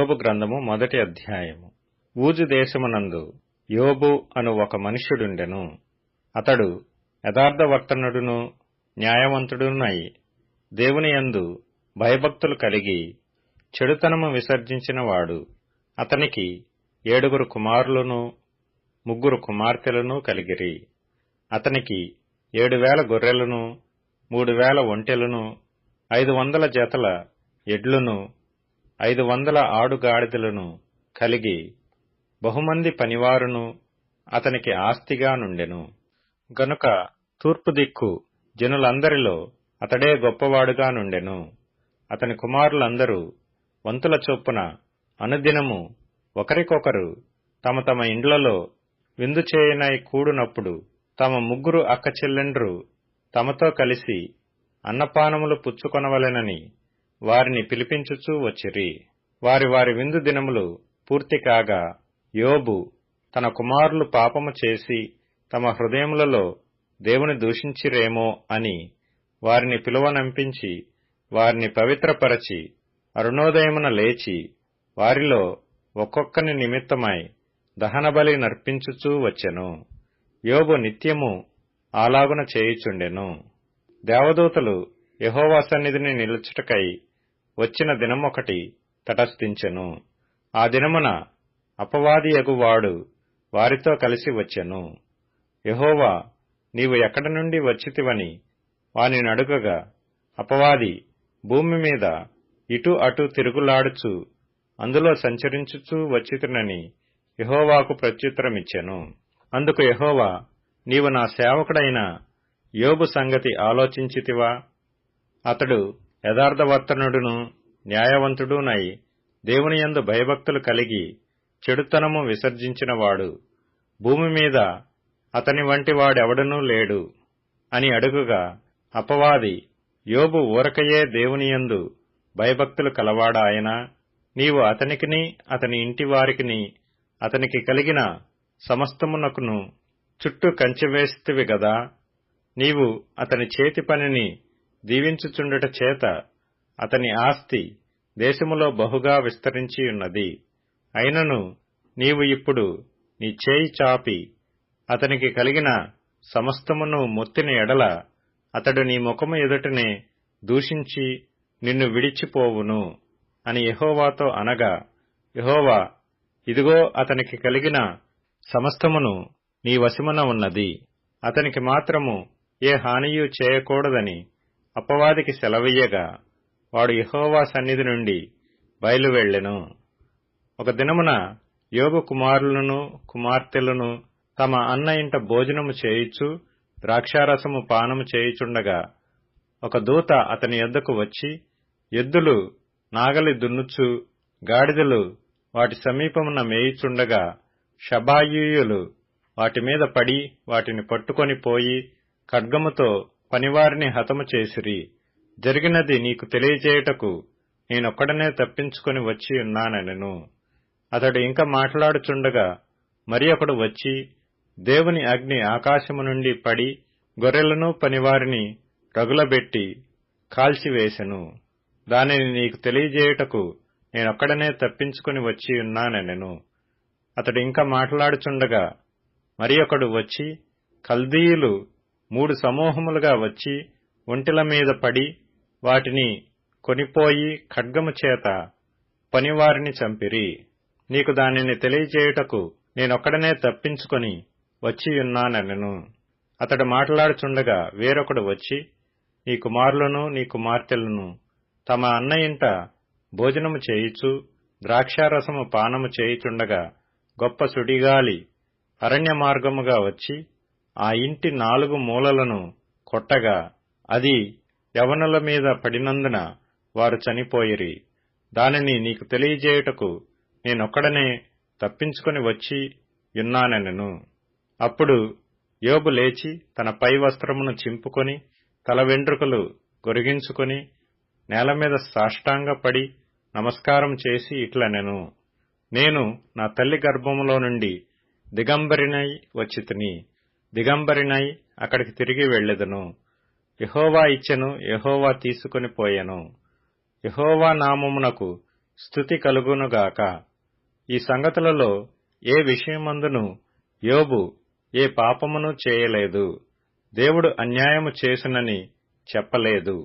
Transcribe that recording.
యోబు గ్రంథము 1వ అధ్యాయము. ఊజు దేశమునందు యోబు అను ఒక మనుష్యుడుండెను. అతడు యథార్థవర్తనుడును న్యాయవంతుడునై దేవుని యందు భయభక్తులు కలిగి చెడుతనము విసర్జించినవాడు. అతనికి 7 కుమారులను 3 కుమార్తెలను కలిగిరి. అతనికి 7,000 గొర్రెలను 3,000 ఒంటెలను 500 జతల ఎడ్లును 500 ఆడుగాడిదలను కలిగి బహుమంది పనివారును అతనికి ఆస్తిగా నుండెను. గనుక తూర్పు దిక్కు జనులందరిలో అతడే గొప్పవాడుగా నుండెను. అతని కుమారులందరూ వంతుల చొప్పున అనుదినము ఒకరికొకరు తమ తమ ఇండ్లలో విందు చేయనై కూడునప్పుడు తమ 3 అక్క చెల్లెండ్రు తమతో కలిసి అన్నపానములు పుచ్చుకొనవలెనని వారిని పిలిపించుచూ వచ్చిరి. వారి వారి విందు దినములు పూర్తి కాగా యోబు తన కుమారులు పాపము చేసి తమ హృదయములలో దేవుని దూషించిరేమో అని వారిని పిలువనంపించి వారిని పవిత్రపరచి అరుణోదయమున లేచి వారిలో ఒక్కొక్కని నిమిత్తమై దహనబలి నర్పించుచూ వచ్చెను. యోబు నిత్యము అలాగున చేయుచుండెను. దేవదూతలు యెహోవా సన్నిధిని నిలుచుటకై వచ్చిన దినమొకటి తటస్థించెను. ఆ దినమున అపవాదియగువాడు వారితో కలిసి వచ్చెను. యెహోవా, నీవు ఎక్కడి నుండి వచ్చితివని వానిని అడుగగా, అపవాది, భూమి మీద ఇటు అటు తిరుగులాడుచు అందులో సంచరించుచూ వచ్చితినని యెహోవాకు ప్రత్యుత్తరమిచ్చెను. అందుకు యెహోవా, నీవు నా సేవకుడైన యోబు సంగతి ఆలోచించితివా? అతడు యథార్థవర్తనుడును న్యాయవంతుడునై దేవుని యందు భయభక్తులు కలిగి చెడుతనము విసర్జించినవాడు. భూమి మీద అతని వంటి వాడెవడనూ లేడు అని అడుగుగా, అపవాది, యోబు ఊరకయే దేవుని యందు భయభక్తులు కలవాడాయనా? నీవు అతనికిని అతని ఇంటి వారికిని అతనికి కలిగిన సమస్తమునకును చుట్టూ కంచెవేసితివి గదా. నీవు అతని చేతి పనిని దీవించుచుండుట చేత అతని ఆస్తి దేశములో బహుగా విస్తరించియున్నది. అయినను నీవు ఇప్పుడు నీ చేయి చాపి అతనికి కలిగిన సమస్తమును మొత్తిన ఎడల అతడు నీ ముఖము ఎదుటనే దూషించి నిన్ను విడిచిపోవును అని యెహోవాతో అనగా, యెహోవా, ఇదిగో అతనికి కలిగిన సమస్తమును నీ వశమున ఉన్నది. అతనికి మాత్రము ఏ హానియూ చేయకూడదని అపవాదికి సెలవీయగా వాడు యెహోవా సన్నిధి నుండి బయలువెళ్ళెను. ఒక దినమున యోబు కుమారులను కుమార్తెలను తమ అన్న ఇంట భోజనము చేయుచు ద్రాక్షారసము పానము చేయుచుండగా ఒక దూత అతని యొద్దకు వచ్చి, ఎద్దులు నాగలి దున్నుచు గాడిదలు వాటి సమీపమున మేయుచుండగా షబాయీయులు వాటి మీద పడి వాటిని పట్టుకొని పోయి ఖడ్గముతో పనివారిని హతము చేసిరి. జరిగినది నీకు తెలియజేయుటకు నేనొక్కడనే తప్పించుకొని వచ్చి ఉన్నానెను. అతడు ఇంకా మాట్లాడుచుండగా మరి ఒకడు వచ్చి, దేవుని అగ్ని ఆకాశము నుండి పడి గొర్రెలను పనివారిని రగులబెట్టి కాల్చివేసెను. దానిని నీకు తెలియజేయుటకు నేనొక్కడనే తప్పించుకొని వచ్చి ఉన్నానెను. అతడు ఇంకా మాట్లాడుచుండగా మరి ఒకడు వచ్చి, కల్దీయులు 3 సమూహములుగా వచ్చి ఒంటెల మీద పడి వాటిని కొనిపోయి ఖడ్గము చేత పనివారిని చంపిరి. నీకు దానిని తెలియజేయుటకు నేనొక్కడనే తప్పించుకొని వచ్చియున్నానెను. అతడు మాట్లాడుచుండగా వేరొకడు వచ్చి, నీ కుమారులను నీ కుమార్తెలను తమ అన్న ఇంట భోజనము చేయుచు ద్రాక్షారసము పానము చేయుచుండగా గొప్ప సుడిగాలి అరణ్య మార్గముగా వచ్చి ఆ ఇంటి 4 మూలలను కొట్టగా అది యవనుల మీద పడినందున వారు చనిపోయిరి. దానిని నీకు తెలియజేయుటకు నేనొక్కడనే తప్పించుకొని వచ్చి యున్నానెను. అప్పుడు యోబు లేచి తన పై వస్త్రమును చింపుకొని తల వెంట్రుకలు గొరిగించుకొని నేల మీద సాష్టాంగపడి నమస్కారం చేసి ఇట్లనెను, నేను నా తల్లి గర్భములో నుండి దిగంబరినై వచ్చితిని. దిగంబరినై అక్కడికి తిరిగి వెళ్ళెదను. యెహోవా ఇచ్చెను, యెహోవా తీసుకొని పోయెను. యెహోవా నామమునకు స్తుతి కలుగునుగాక. ఈ సంగతులలో ఏ విషయమందును యోబు ఏ పాపమును చేయలేదు, దేవుడు అన్యాయము చేసునని చెప్పలేదు.